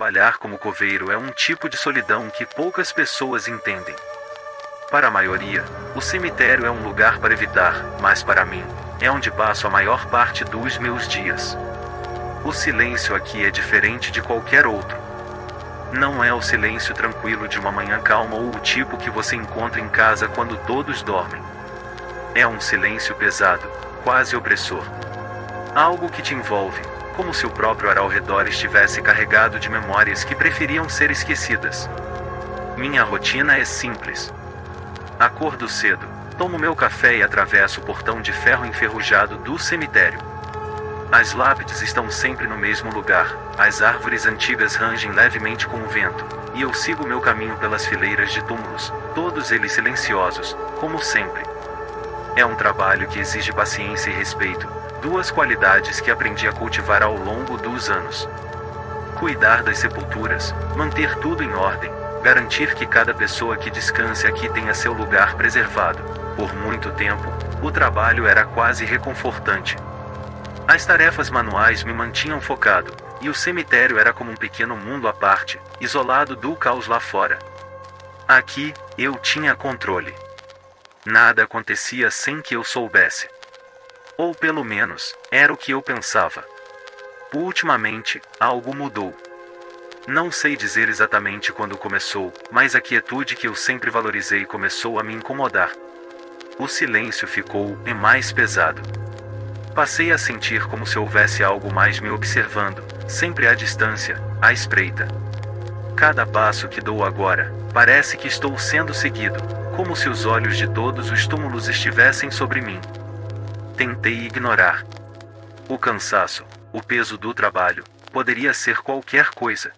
Trabalhar como coveiro é um tipo de solidão que poucas pessoas entendem. Para a maioria, o cemitério é um lugar para evitar, mas para mim, é onde passo a maior parte dos meus dias. O silêncio aqui é diferente de qualquer outro. Não é o silêncio tranquilo de uma manhã calma ou o tipo que você encontra em casa quando todos dormem. É um silêncio pesado, quase opressor. Algo que te envolve, como se o próprio ar ao redor estivesse carregado de memórias que preferiam ser esquecidas. Minha rotina é simples. Acordo cedo, tomo meu café e atravesso o portão de ferro enferrujado do cemitério. As lápides estão sempre no mesmo lugar, as árvores antigas rangem levemente com o vento, e eu sigo meu caminho pelas fileiras de túmulos, todos eles silenciosos, como sempre. É um trabalho que exige paciência e respeito, duas qualidades que aprendi a cultivar ao longo dos anos. Cuidar das sepulturas, manter tudo em ordem, garantir que cada pessoa que descanse aqui tenha seu lugar preservado. Por muito tempo, o trabalho era quase reconfortante. As tarefas manuais me mantinham focado, e o cemitério era como um pequeno mundo à parte, isolado do caos lá fora. Aqui, eu tinha controle. Nada acontecia sem que eu soubesse. Ou pelo menos, era o que eu pensava. Ultimamente, algo mudou. Não sei dizer exatamente quando começou, mas a quietude que eu sempre valorizei começou a me incomodar. O silêncio ficou mais pesado. Passei a sentir como se houvesse algo mais me observando, sempre à distância, à espreita. Cada passo que dou agora, parece que estou sendo seguido, como se os olhos de todos os túmulos estivessem sobre mim. Tentei ignorar. O cansaço, o peso do trabalho, poderia ser qualquer coisa.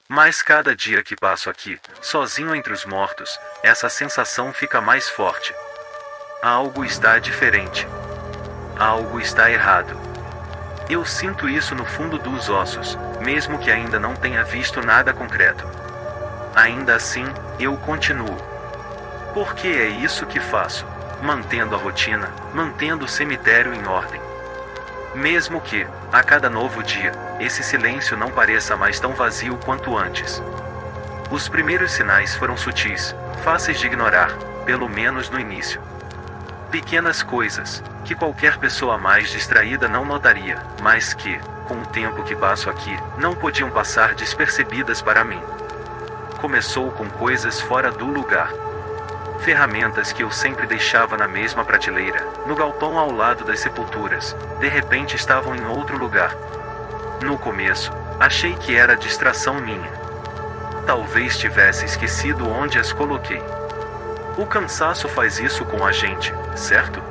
Mas cada dia que passo aqui, sozinho entre os mortos, essa sensação fica mais forte. Algo está diferente. Algo está errado. Eu sinto isso no fundo dos ossos, mesmo que ainda não tenha visto nada concreto. Ainda assim, eu continuo. Porque é isso que faço, mantendo a rotina, mantendo o cemitério em ordem. Mesmo que, a cada novo dia, esse silêncio não pareça mais tão vazio quanto antes. Os primeiros sinais foram sutis, fáceis de ignorar, pelo menos no início. Pequenas coisas, que qualquer pessoa mais distraída não notaria, mas que, com o tempo que passo aqui, não podiam passar despercebidas para mim. Começou com coisas fora do lugar. Ferramentas que eu sempre deixava na mesma prateleira, no galpão ao lado das sepulturas, de repente estavam em outro lugar. No começo, achei que era distração minha. Talvez tivesse esquecido onde as coloquei. O cansaço faz isso com a gente, certo?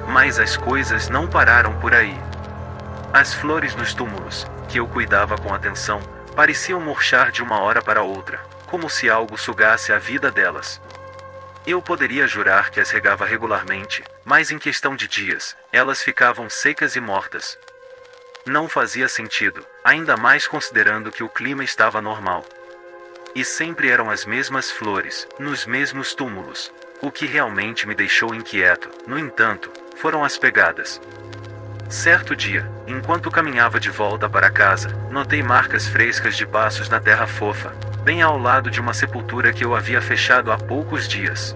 Mas as coisas não pararam por aí. As flores nos túmulos, que eu cuidava com atenção, pareciam murchar de uma hora para outra, como se algo sugasse a vida delas. Eu poderia jurar que as regava regularmente, mas em questão de dias, elas ficavam secas e mortas. Não fazia sentido, ainda mais considerando que o clima estava normal. E sempre eram as mesmas flores, nos mesmos túmulos. O que realmente me deixou inquieto, no entanto, foram as pegadas. Certo dia, enquanto caminhava de volta para casa, notei marcas frescas de passos na terra fofa, bem ao lado de uma sepultura que eu havia fechado há poucos dias.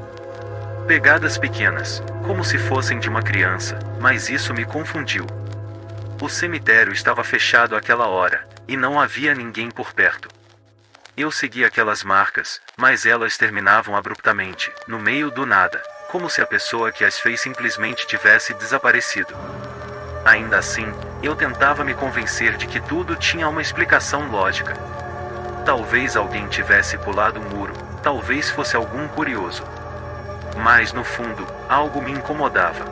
Pegadas pequenas, como se fossem de uma criança, mas isso me confundiu. O cemitério estava fechado àquela hora, e não havia ninguém por perto. Eu segui aquelas marcas, mas elas terminavam abruptamente, no meio do nada, como se a pessoa que as fez simplesmente tivesse desaparecido. Ainda assim, eu tentava me convencer de que tudo tinha uma explicação lógica. Talvez alguém tivesse pulado o muro, talvez fosse algum curioso. Mas no fundo, algo me incomodava.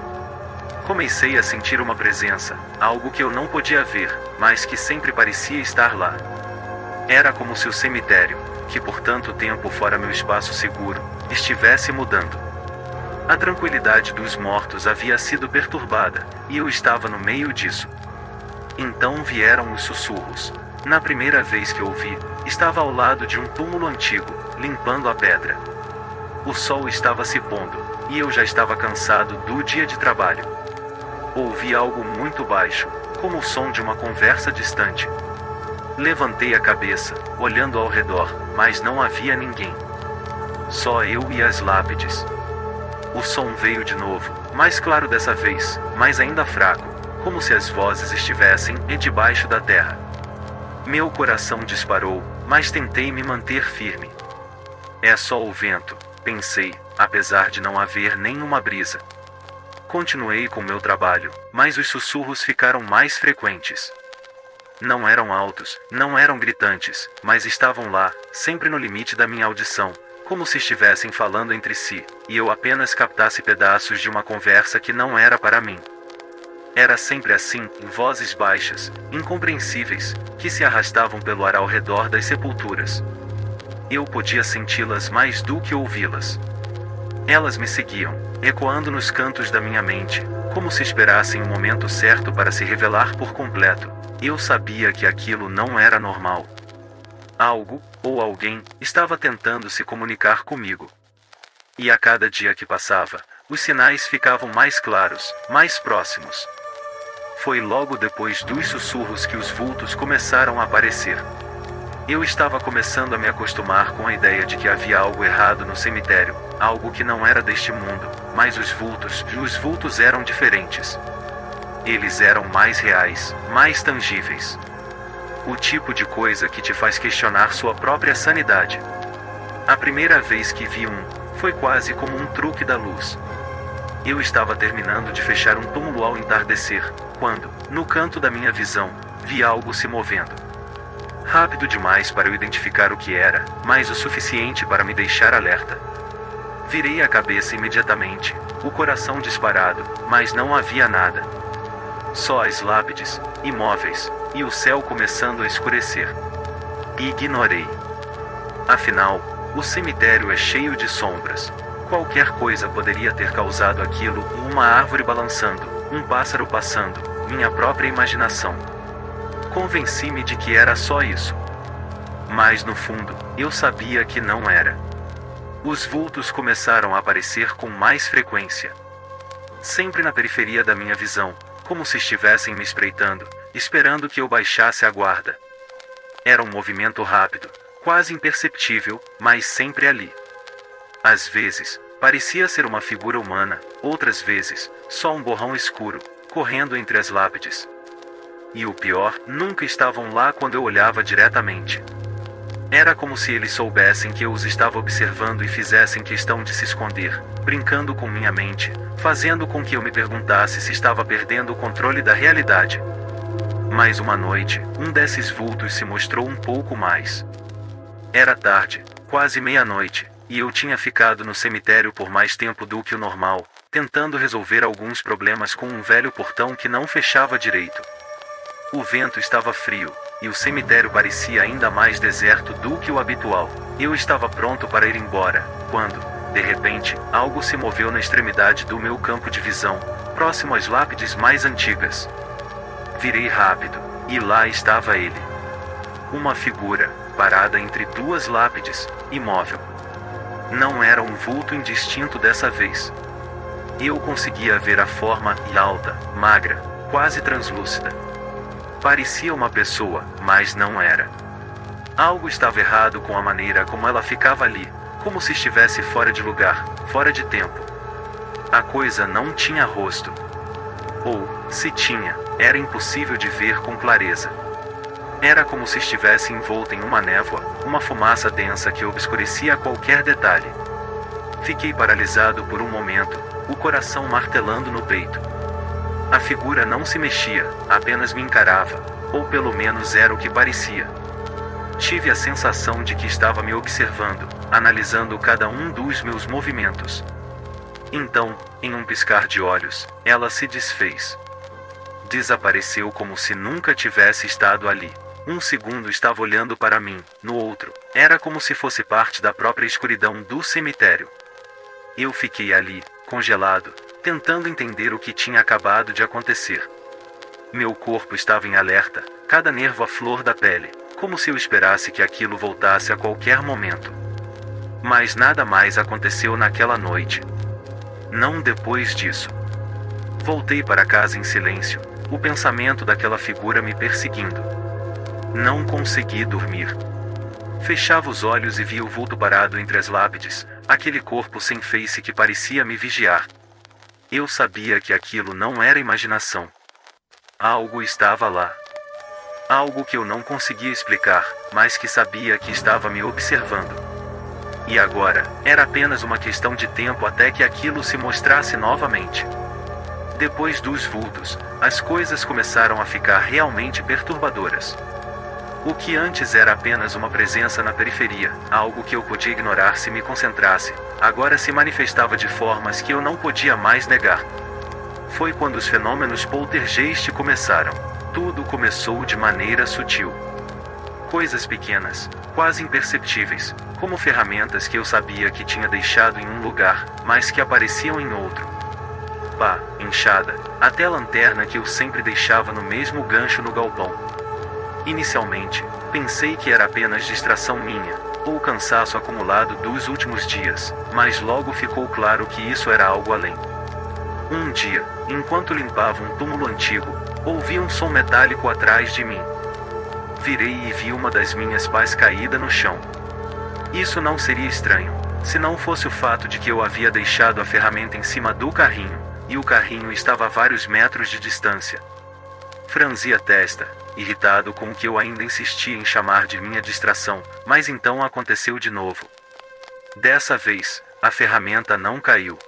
Comecei a sentir uma presença, algo que eu não podia ver, mas que sempre parecia estar lá. Era como se o cemitério, que por tanto tempo fora meu espaço seguro, estivesse mudando. A tranquilidade dos mortos havia sido perturbada, e eu estava no meio disso. Então vieram os sussurros. Na primeira vez que ouvi, estava ao lado de um túmulo antigo, limpando a pedra. O sol estava se pondo, e eu já estava cansado do dia de trabalho. Ouvi algo muito baixo, como o som de uma conversa distante. Levantei a cabeça, olhando ao redor, mas não havia ninguém. Só eu e as lápides. O som veio de novo, mais claro dessa vez, mas ainda fraco, como se as vozes estivessem debaixo da terra. Meu coração disparou, mas tentei me manter firme. É só o vento, pensei, apesar de não haver nenhuma brisa. Continuei com meu trabalho, mas os sussurros ficaram mais frequentes. Não eram altos, não eram gritantes, mas estavam lá, sempre no limite da minha audição, como se estivessem falando entre si, e eu apenas captasse pedaços de uma conversa que não era para mim. Era sempre assim, em vozes baixas, incompreensíveis, que se arrastavam pelo ar ao redor das sepulturas. Eu podia senti-las mais do que ouvi-las. Elas me seguiam, ecoando nos cantos da minha mente, como se esperassem o momento certo para se revelar por completo. Eu sabia que aquilo não era normal. Algo, ou alguém, estava tentando se comunicar comigo. E a cada dia que passava, os sinais ficavam mais claros, mais próximos. Foi logo depois dos sussurros que os vultos começaram a aparecer. Eu estava começando a me acostumar com a ideia de que havia algo errado no cemitério, algo que não era deste mundo, mas os vultos eram diferentes. Eles eram mais reais, mais tangíveis. O tipo de coisa que te faz questionar sua própria sanidade. A primeira vez que vi um, foi quase como um truque da luz. Eu estava terminando de fechar um túmulo ao entardecer, quando, no canto da minha visão, vi algo se movendo. Rápido demais para eu identificar o que era, mas o suficiente para me deixar alerta. Virei a cabeça imediatamente, o coração disparado, mas não havia nada. Só as lápides, imóveis, e o céu começando a escurecer. Ignorei. Afinal, o cemitério é cheio de sombras. Qualquer coisa poderia ter causado aquilo, uma árvore balançando, um pássaro passando, minha própria imaginação. Convenci-me de que era só isso. Mas no fundo, eu sabia que não era. Os vultos começaram a aparecer com mais frequência. Sempre na periferia da minha visão, como se estivessem me espreitando, esperando que eu baixasse a guarda. Era um movimento rápido, quase imperceptível, mas sempre ali. Às vezes, parecia ser uma figura humana, outras vezes, só um borrão escuro, correndo entre as lápides. E o pior, nunca estavam lá quando eu olhava diretamente. Era como se eles soubessem que eu os estava observando e fizessem questão de se esconder, brincando com minha mente, fazendo com que eu me perguntasse se estava perdendo o controle da realidade. Mas uma noite, um desses vultos se mostrou um pouco mais. Era tarde, quase meia-noite, e eu tinha ficado no cemitério por mais tempo do que o normal, tentando resolver alguns problemas com um velho portão que não fechava direito. O vento estava frio, e o cemitério parecia ainda mais deserto do que o habitual. Eu estava pronto para ir embora, quando, de repente, algo se moveu na extremidade do meu campo de visão, próximo às lápides mais antigas. Virei rápido, e lá estava ele. Uma figura, parada entre duas lápides, imóvel. Não era um vulto indistinto dessa vez. Eu conseguia ver a forma alta, magra, quase translúcida. Parecia uma pessoa, mas não era. Algo estava errado com a maneira como ela ficava ali, como se estivesse fora de lugar, fora de tempo. A coisa não tinha rosto. Ou, se tinha, era impossível de ver com clareza. Era como se estivesse envolta em uma névoa, uma fumaça densa que obscurecia qualquer detalhe. Fiquei paralisado por um momento, o coração martelando no peito. A figura não se mexia, apenas me encarava, ou pelo menos era o que parecia. Tive a sensação de que estava me observando, analisando cada um dos meus movimentos. Então, em um piscar de olhos, ela se desfez. Desapareceu como se nunca tivesse estado ali. Um segundo estava olhando para mim, no outro, era como se fosse parte da própria escuridão do cemitério. Eu fiquei ali, congelado, tentando entender o que tinha acabado de acontecer. Meu corpo estava em alerta, cada nervo à flor da pele, como se eu esperasse que aquilo voltasse a qualquer momento. Mas nada mais aconteceu naquela noite. Não depois disso. Voltei para casa em silêncio, o pensamento daquela figura me perseguindo. Não consegui dormir. Fechava os olhos e via o vulto parado entre as lápides, aquele corpo sem face que parecia me vigiar. Eu sabia que aquilo não era imaginação. Algo estava lá. Algo que eu não conseguia explicar, mas que sabia que estava me observando. E agora, era apenas uma questão de tempo até que aquilo se mostrasse novamente. Depois dos vultos, as coisas começaram a ficar realmente perturbadoras. O que antes era apenas uma presença na periferia, algo que eu podia ignorar se me concentrasse, agora se manifestava de formas que eu não podia mais negar. Foi quando os fenômenos poltergeist começaram. Tudo começou de maneira sutil. Coisas pequenas, quase imperceptíveis, como ferramentas que eu sabia que tinha deixado em um lugar, mas que apareciam em outro. Pá, enxada, até a lanterna que eu sempre deixava no mesmo gancho no galpão. Inicialmente, pensei que era apenas distração minha, ou cansaço acumulado dos últimos dias, mas logo ficou claro que isso era algo além. Um dia, enquanto limpava um túmulo antigo, ouvi um som metálico atrás de mim. Virei e vi uma das minhas pás caída no chão. Isso não seria estranho, se não fosse o fato de que eu havia deixado a ferramenta em cima do carrinho, e o carrinho estava a vários metros de distância. Franzi a testa, irritado com o que eu ainda insistia em chamar de minha distração, mas então aconteceu de novo. Dessa vez, a ferramenta não caiu.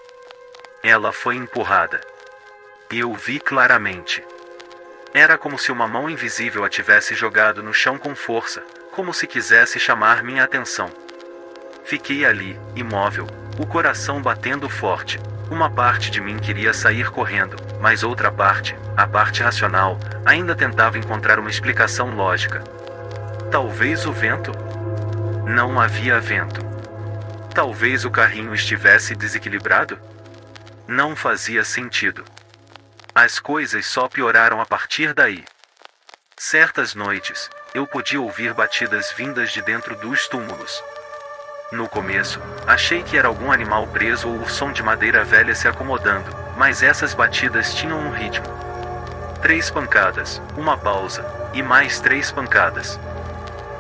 Ela foi empurrada. Eu vi claramente. Era como se uma mão invisível a tivesse jogado no chão com força, como se quisesse chamar minha atenção. Fiquei ali, imóvel, o coração batendo forte. Uma parte de mim queria sair correndo, mas outra parte, a parte racional, ainda tentava encontrar uma explicação lógica. Talvez o vento? Não havia vento. Talvez o carrinho estivesse desequilibrado? Não fazia sentido. As coisas só pioraram a partir daí. Certas noites, eu podia ouvir batidas vindas de dentro dos túmulos. No começo, achei que era algum animal preso ou o som de madeira velha se acomodando, mas essas batidas tinham um ritmo. 3 pancadas, uma pausa, e mais 3 pancadas.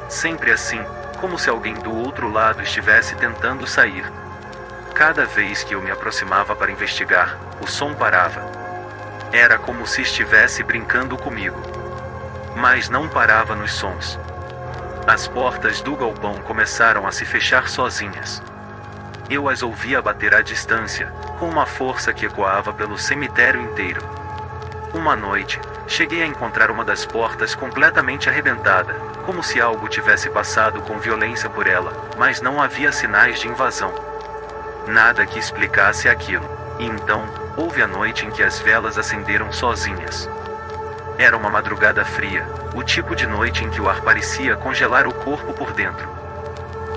Sempre assim, como se alguém do outro lado estivesse tentando sair. Cada vez que eu me aproximava para investigar, o som parava. Era como se estivesse brincando comigo. Mas não parava nos sons. As portas do galpão começaram a se fechar sozinhas. Eu as ouvia bater à distância, com uma força que ecoava pelo cemitério inteiro. Uma noite, cheguei a encontrar uma das portas completamente arrebentada, como se algo tivesse passado com violência por ela, mas não havia sinais de invasão. Nada que explicasse aquilo. E então, houve a noite em que as velas acenderam sozinhas. Era uma madrugada fria, o tipo de noite em que o ar parecia congelar o corpo por dentro.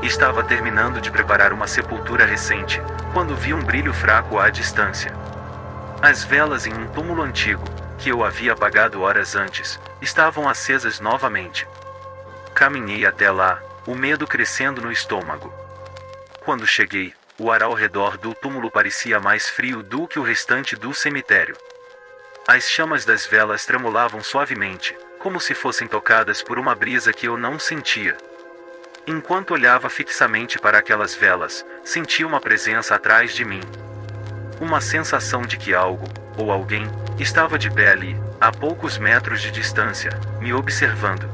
Estava terminando de preparar uma sepultura recente, quando vi um brilho fraco à distância. As velas em um túmulo antigo, que eu havia apagado horas antes, estavam acesas novamente. Caminhei até lá, o medo crescendo no estômago. Quando cheguei, o ar ao redor do túmulo parecia mais frio do que o restante do cemitério. As chamas das velas tremulavam suavemente, como se fossem tocadas por uma brisa que eu não sentia. Enquanto olhava fixamente para aquelas velas, sentia uma presença atrás de mim. Uma sensação de que algo, ou alguém, estava de pé ali, a poucos metros de distância, me observando.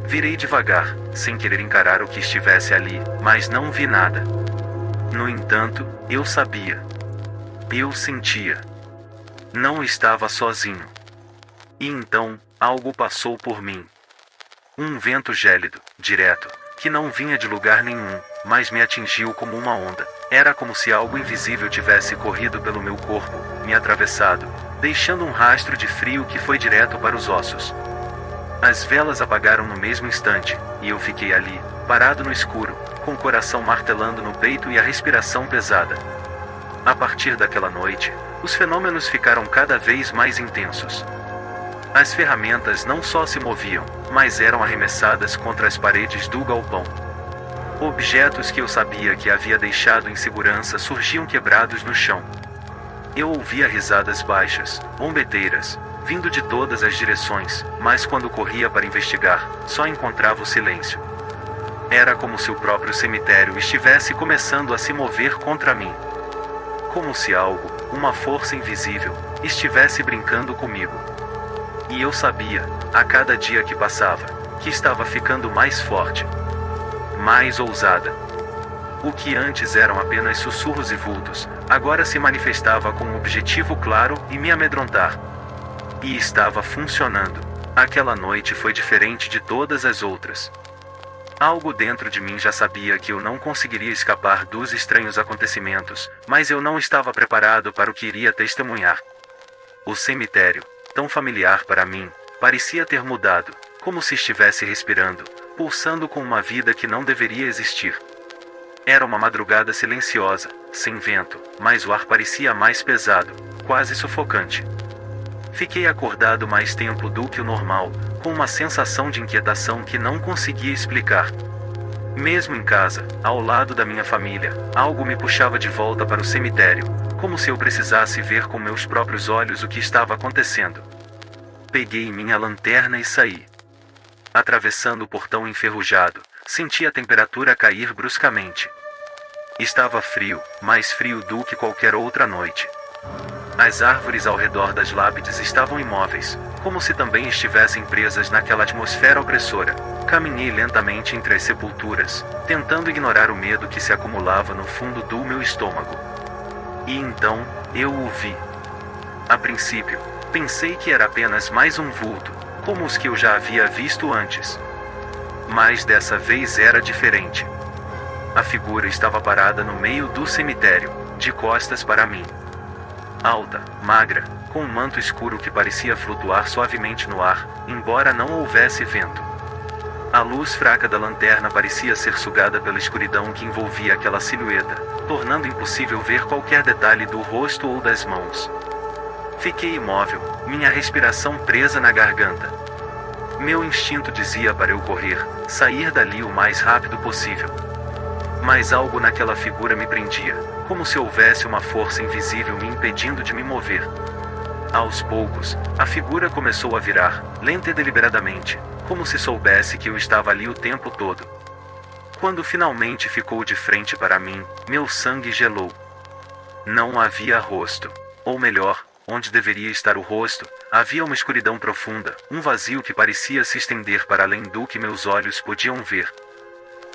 Virei devagar, sem querer encarar o que estivesse ali, mas não vi nada. No entanto, eu sabia. Eu sentia. Não estava sozinho. E então, algo passou por mim. Um vento gélido, direto, que não vinha de lugar nenhum, mas me atingiu como uma onda. Era como se algo invisível tivesse corrido pelo meu corpo, me atravessado, deixando um rastro de frio que foi direto para os ossos. As velas apagaram no mesmo instante, e eu fiquei ali, parado no escuro, com o coração martelando no peito e a respiração pesada. A partir daquela noite, os fenômenos ficaram cada vez mais intensos. As ferramentas não só se moviam, mas eram arremessadas contra as paredes do galpão. Objetos que eu sabia que havia deixado em segurança surgiam quebrados no chão. Eu ouvia risadas baixas, bombeteiras, vindo de todas as direções, mas quando corria para investigar, só encontrava o silêncio. Era como se o próprio cemitério estivesse começando a se mover contra mim. Como se algo, uma força invisível, estivesse brincando comigo. E eu sabia, a cada dia que passava, que estava ficando mais forte, mais ousada. O que antes eram apenas sussurros e vultos, agora se manifestava com um objetivo claro e me amedrontar. E estava funcionando. Aquela noite foi diferente de todas as outras. Algo dentro de mim já sabia que eu não conseguiria escapar dos estranhos acontecimentos, mas eu não estava preparado para o que iria testemunhar. O cemitério, tão familiar para mim, parecia ter mudado, como se estivesse respirando, pulsando com uma vida que não deveria existir. Era uma madrugada silenciosa, sem vento, mas o ar parecia mais pesado, quase sufocante. Fiquei acordado mais tempo do que o normal, com uma sensação de inquietação que não conseguia explicar. Mesmo em casa, ao lado da minha família, algo me puxava de volta para o cemitério, como se eu precisasse ver com meus próprios olhos o que estava acontecendo. Peguei minha lanterna e saí. Atravessando o portão enferrujado, senti a temperatura cair bruscamente. Estava frio, mais frio do que qualquer outra noite. As árvores ao redor das lápides estavam imóveis, como se também estivessem presas naquela atmosfera opressora. Caminhei lentamente entre as sepulturas, tentando ignorar o medo que se acumulava no fundo do meu estômago. E então, eu o vi. A princípio, pensei que era apenas mais um vulto, como os que eu já havia visto antes. Mas dessa vez era diferente. A figura estava parada no meio do cemitério, de costas para mim. Alta, magra, com um manto escuro que parecia flutuar suavemente no ar, embora não houvesse vento. A luz fraca da lanterna parecia ser sugada pela escuridão que envolvia aquela silhueta, tornando impossível ver qualquer detalhe do rosto ou das mãos. Fiquei imóvel, minha respiração presa na garganta. Meu instinto dizia para eu correr, sair dali o mais rápido possível. Mas algo naquela figura me prendia, como se houvesse uma força invisível me impedindo de me mover. Aos poucos, a figura começou a virar, lenta e deliberadamente, como se soubesse que eu estava ali o tempo todo. Quando finalmente ficou de frente para mim, meu sangue gelou. Não havia rosto. Ou melhor, onde deveria estar o rosto, havia uma escuridão profunda, um vazio que parecia se estender para além do que meus olhos podiam ver.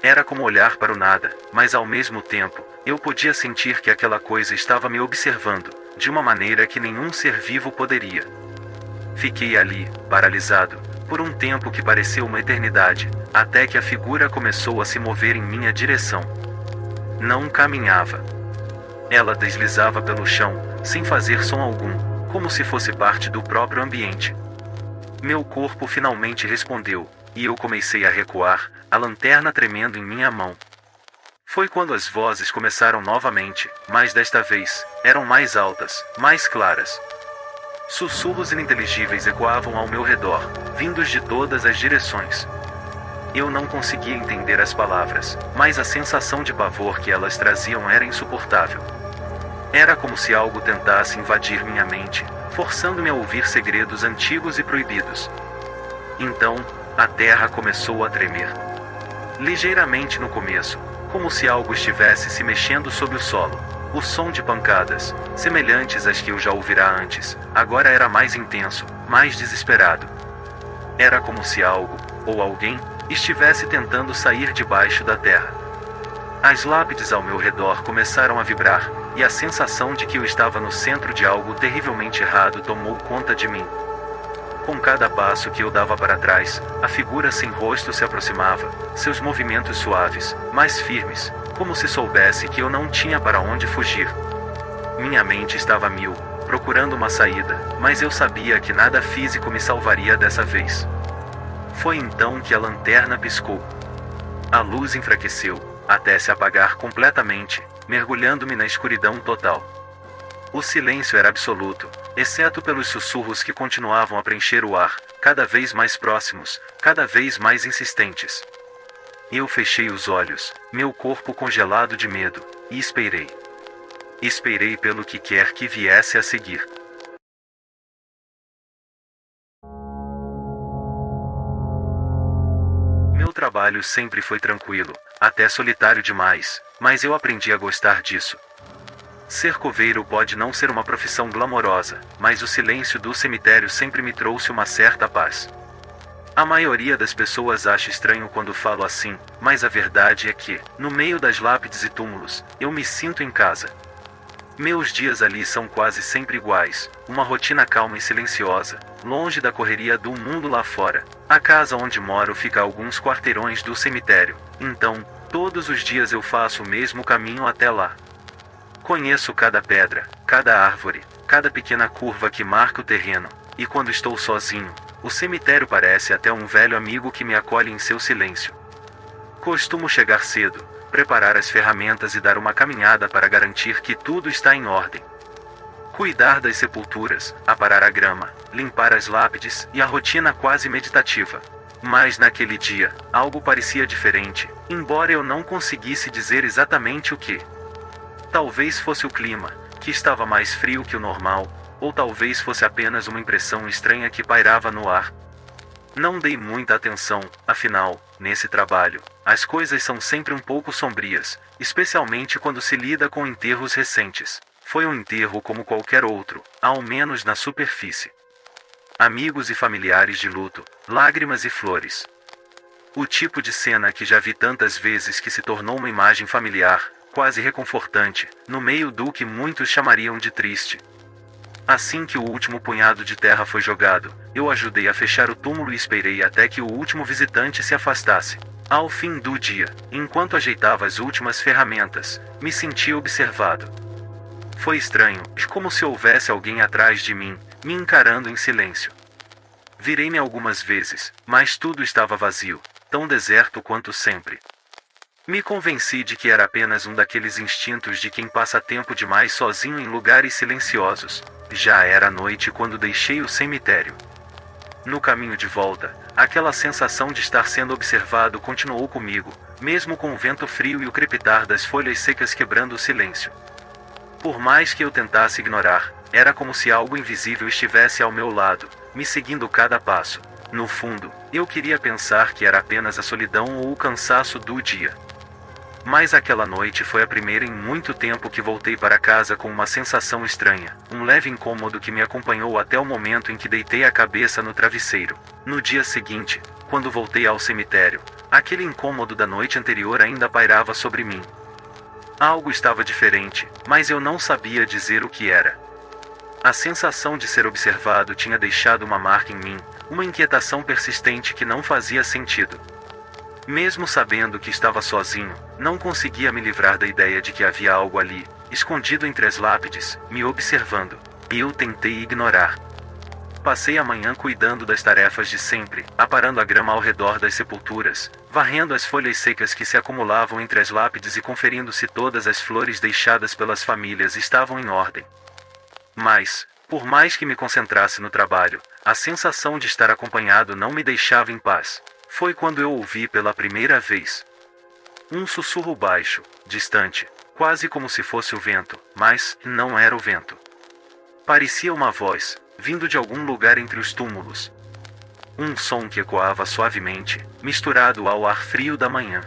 Era como olhar para o nada, mas ao mesmo tempo, eu podia sentir que aquela coisa estava me observando, de uma maneira que nenhum ser vivo poderia. Fiquei ali, paralisado, por um tempo que pareceu uma eternidade, até que a figura começou a se mover em minha direção. Não caminhava. Ela deslizava pelo chão, sem fazer som algum, como se fosse parte do próprio ambiente. Meu corpo finalmente respondeu, e eu comecei a recuar, a lanterna tremendo em minha mão. Foi quando as vozes começaram novamente, mas desta vez, eram mais altas, mais claras. Sussurros ininteligíveis ecoavam ao meu redor, vindos de todas as direções. Eu não conseguia entender as palavras, mas a sensação de pavor que elas traziam era insuportável. Era como se algo tentasse invadir minha mente, forçando-me a ouvir segredos antigos e proibidos. Então, a terra começou a tremer. Ligeiramente no começo, como se algo estivesse se mexendo sob o solo. O som de pancadas, semelhantes às que eu já ouvira antes, agora era mais intenso, mais desesperado. Era como se algo, ou alguém, estivesse tentando sair debaixo da terra. As lápides ao meu redor começaram a vibrar, e a sensação de que eu estava no centro de algo terrivelmente errado tomou conta de mim. Com cada passo que eu dava para trás, a figura sem rosto se aproximava, seus movimentos suaves, mais firmes, como se soubesse que eu não tinha para onde fugir. Minha mente estava a mil, procurando uma saída, mas eu sabia que nada físico me salvaria dessa vez. Foi então que a lanterna piscou. A luz enfraqueceu, até se apagar completamente, mergulhando-me na escuridão total. O silêncio era absoluto, exceto pelos sussurros que continuavam a preencher o ar, cada vez mais próximos, cada vez mais insistentes. Eu fechei os olhos, meu corpo congelado de medo, e esperei. Esperei pelo que quer que viesse a seguir. trabalho sempre foi tranquilo, até solitário demais, mas eu aprendi a gostar disso. Ser coveiro pode não ser uma profissão glamourosa, mas o silêncio do cemitério sempre me trouxe uma certa paz. A maioria das pessoas acha estranho quando falo assim, mas a verdade é que, no meio das lápides e túmulos, eu me sinto em casa. Meus dias ali são quase sempre iguais, uma rotina calma e silenciosa, longe da correria do mundo lá fora. A casa onde moro fica a alguns quarteirões do cemitério, então, todos os dias eu faço o mesmo caminho até lá. Conheço cada pedra, cada árvore, cada pequena curva que marca o terreno, e quando estou sozinho, o cemitério parece até um velho amigo que me acolhe em seu silêncio. Costumo chegar cedo, preparar as ferramentas e dar uma caminhada para garantir que tudo está em ordem. Cuidar das sepulturas, aparar a grama, limpar as lápides e a rotina quase meditativa. Mas naquele dia, algo parecia diferente, embora eu não conseguisse dizer exatamente o que. Talvez fosse o clima, que estava mais frio que o normal, ou talvez fosse apenas uma impressão estranha que pairava no ar. Não dei muita atenção, afinal, nesse trabalho, as coisas são sempre um pouco sombrias, especialmente quando se lida com enterros recentes. Foi um enterro como qualquer outro, ao menos na superfície. Amigos e familiares de luto, lágrimas e flores. O tipo de cena que já vi tantas vezes que se tornou uma imagem familiar, quase reconfortante, no meio do que muitos chamariam de triste. Assim que o último punhado de terra foi jogado, eu ajudei a fechar o túmulo e esperei até que o último visitante se afastasse. Ao fim do dia, enquanto ajeitava as últimas ferramentas, me senti observado. Foi estranho, como se houvesse alguém atrás de mim, me encarando em silêncio. Virei-me algumas vezes, mas tudo estava vazio, tão deserto quanto sempre. Me convenci de que era apenas um daqueles instintos de quem passa tempo demais sozinho em lugares silenciosos. Já era noite quando deixei o cemitério. No caminho de volta, aquela sensação de estar sendo observado continuou comigo, mesmo com o vento frio e o crepitar das folhas secas quebrando o silêncio. Por mais que eu tentasse ignorar, era como se algo invisível estivesse ao meu lado, me seguindo cada passo. No fundo, eu queria pensar que era apenas a solidão ou o cansaço do dia. Mas aquela noite foi a primeira em muito tempo que voltei para casa com uma sensação estranha, um leve incômodo que me acompanhou até o momento em que deitei a cabeça no travesseiro. No dia seguinte, quando voltei ao cemitério, aquele incômodo da noite anterior ainda pairava sobre mim. Algo estava diferente, mas eu não sabia dizer o que era. A sensação de ser observado tinha deixado uma marca em mim, uma inquietação persistente que não fazia sentido. Mesmo sabendo que estava sozinho, não conseguia me livrar da ideia de que havia algo ali, escondido entre as lápides, me observando. E eu tentei ignorar. Passei a manhã cuidando das tarefas de sempre, aparando a grama ao redor das sepulturas, varrendo as folhas secas que se acumulavam entre as lápides e conferindo se todas as flores deixadas pelas famílias estavam em ordem. Mas, por mais que me concentrasse no trabalho, a sensação de estar acompanhado não me deixava em paz. Foi quando eu ouvi pela primeira vez um sussurro baixo, distante, quase como se fosse o vento, mas não era o vento. Parecia uma voz, vindo de algum lugar entre os túmulos. Um som que ecoava suavemente, misturado ao ar frio da manhã.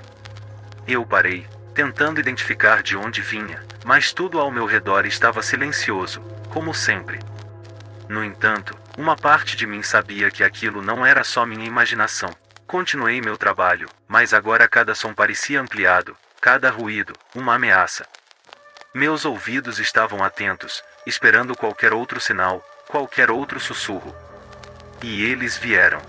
Eu parei, tentando identificar de onde vinha, mas tudo ao meu redor estava silencioso, como sempre. No entanto, uma parte de mim sabia que aquilo não era só minha imaginação. Continuei meu trabalho, mas agora cada som parecia ampliado, cada ruído, uma ameaça. Meus ouvidos estavam atentos, esperando qualquer outro sinal, qualquer outro sussurro. E eles vieram.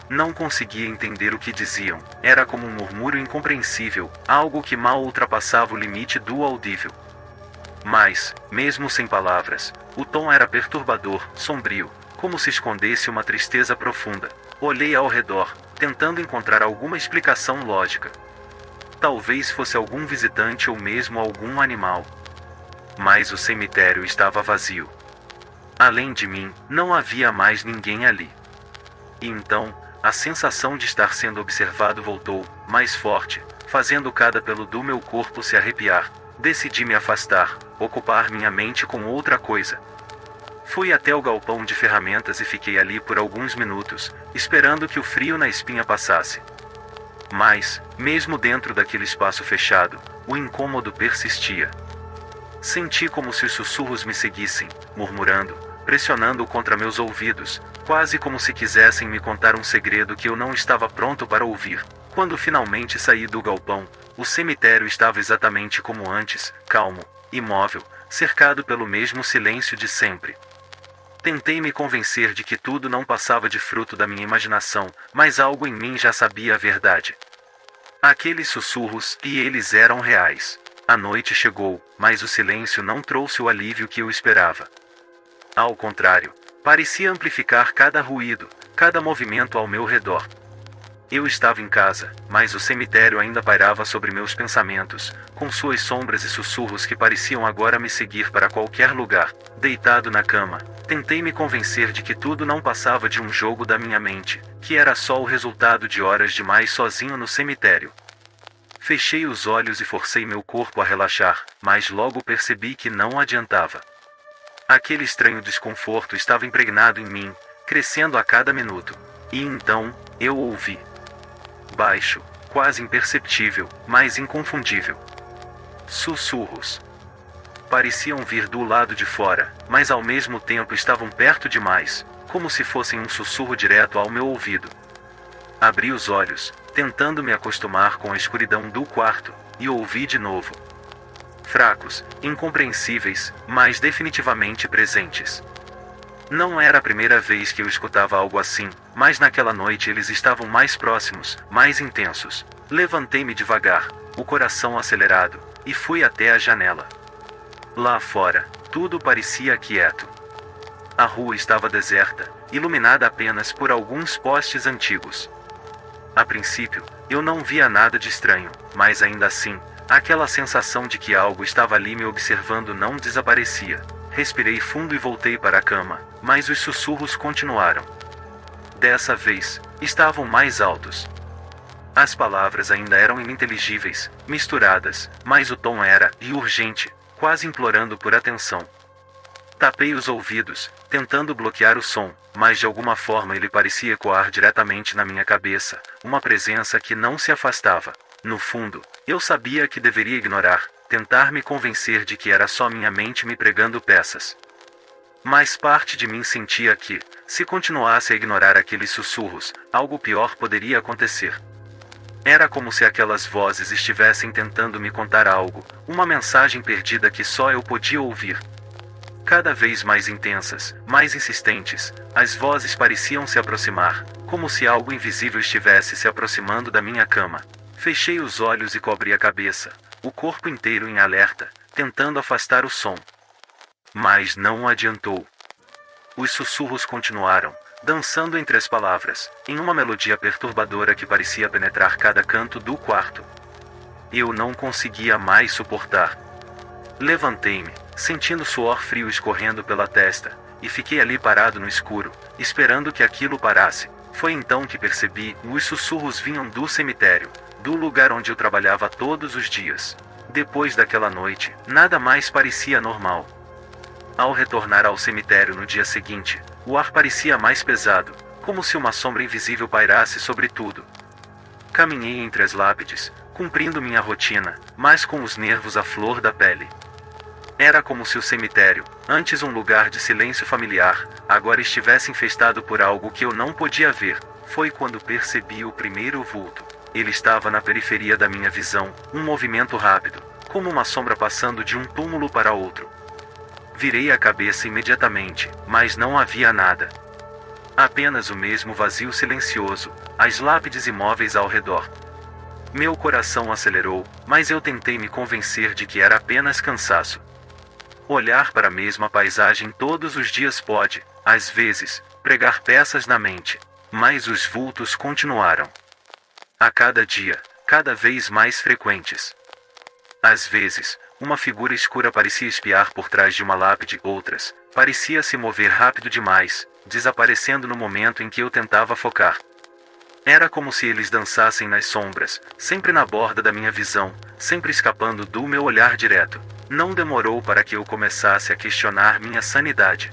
Não conseguia entender o que diziam, era como um murmúrio incompreensível, algo que mal ultrapassava o limite do audível. Mas, mesmo sem palavras, o tom era perturbador, sombrio, como se escondesse uma tristeza profunda. Olhei ao redor, tentando encontrar alguma explicação lógica. Talvez fosse algum visitante ou mesmo algum animal. Mas o cemitério estava vazio. Além de mim, não havia mais ninguém ali. E então, a sensação de estar sendo observado voltou, mais forte, fazendo cada pelo do meu corpo se arrepiar. Decidi me afastar, ocupar minha mente com outra coisa. Fui até o galpão de ferramentas e fiquei ali por alguns minutos, esperando que o frio na espinha passasse. Mas, mesmo dentro daquele espaço fechado, o incômodo persistia. Senti como se os sussurros me seguissem, murmurando, pressionando contra meus ouvidos, quase como se quisessem me contar um segredo que eu não estava pronto para ouvir. Quando finalmente saí do galpão, o cemitério estava exatamente como antes, calmo, imóvel, cercado pelo mesmo silêncio de sempre. Tentei me convencer de que tudo não passava de fruto da minha imaginação, mas algo em mim já sabia a verdade. Aqueles sussurros, e eles eram reais. A noite chegou, mas o silêncio não trouxe o alívio que eu esperava. Ao contrário, parecia amplificar cada ruído, cada movimento ao meu redor. Eu estava em casa, mas o cemitério ainda pairava sobre meus pensamentos, com suas sombras e sussurros que pareciam agora me seguir para qualquer lugar. Deitado na cama, tentei me convencer de que tudo não passava de um jogo da minha mente, que era só o resultado de horas demais sozinho no cemitério. Fechei os olhos e forcei meu corpo a relaxar, mas logo percebi que não adiantava. Aquele estranho desconforto estava impregnado em mim, crescendo a cada minuto. E então, eu ouvi. Baixo, quase imperceptível, mas inconfundível. Sussurros. Pareciam vir do lado de fora, mas ao mesmo tempo estavam perto demais, como se fossem um sussurro direto ao meu ouvido. Abri os olhos, tentando me acostumar com a escuridão do quarto, e ouvi de novo. Fracos, incompreensíveis, mas definitivamente presentes. Não era a primeira vez que eu escutava algo assim, mas naquela noite eles estavam mais próximos, mais intensos. Levantei-me devagar, o coração acelerado, e fui até a janela. Lá fora, tudo parecia quieto. A rua estava deserta, iluminada apenas por alguns postes antigos. A princípio, eu não via nada de estranho, mas ainda assim, aquela sensação de que algo estava ali me observando não desaparecia. Respirei fundo e voltei para a cama, mas os sussurros continuaram. Dessa vez, estavam mais altos. As palavras ainda eram ininteligíveis, misturadas, mas o tom era urgente, quase implorando por atenção. Tapei os ouvidos, tentando bloquear o som, mas de alguma forma ele parecia ecoar diretamente na minha cabeça, uma presença que não se afastava. No fundo, eu sabia que deveria ignorar, tentar me convencer de que era só minha mente me pregando peças. Mas parte de mim sentia que, se continuasse a ignorar aqueles sussurros, algo pior poderia acontecer. Era como se aquelas vozes estivessem tentando me contar algo, uma mensagem perdida que só eu podia ouvir. Cada vez mais intensas, mais insistentes, as vozes pareciam se aproximar, como se algo invisível estivesse se aproximando da minha cama. Fechei os olhos e cobri a cabeça, o corpo inteiro em alerta, tentando afastar o som. Mas não adiantou. Os sussurros continuaram, dançando entre as palavras, em uma melodia perturbadora que parecia penetrar cada canto do quarto. Eu não conseguia mais suportar. Levantei-me, sentindo suor frio escorrendo pela testa, e fiquei ali parado no escuro, esperando que aquilo parasse. Foi então que percebi, os sussurros vinham do cemitério, do lugar onde eu trabalhava todos os dias. Depois daquela noite, nada mais parecia normal. Ao retornar ao cemitério no dia seguinte, o ar parecia mais pesado, como se uma sombra invisível pairasse sobre tudo. Caminhei entre as lápides, cumprindo minha rotina, mas com os nervos à flor da pele. Era como se o cemitério, antes um lugar de silêncio familiar, agora estivesse infestado por algo que eu não podia ver. Foi quando percebi o primeiro vulto. Ele estava na periferia da minha visão, um movimento rápido, como uma sombra passando de um túmulo para outro. Virei a cabeça imediatamente, mas não havia nada. Apenas o mesmo vazio silencioso, as lápides imóveis ao redor. Meu coração acelerou, mas eu tentei me convencer de que era apenas cansaço. Olhar para a mesma paisagem todos os dias pode, às vezes, pregar peças na mente, mas os vultos continuaram. A cada dia, cada vez mais frequentes. Às vezes, uma figura escura parecia espiar por trás de uma lápide, outras, parecia se mover rápido demais, desaparecendo no momento em que eu tentava focar. Era como se eles dançassem nas sombras, sempre na borda da minha visão, sempre escapando do meu olhar direto. Não demorou para que eu começasse a questionar minha sanidade.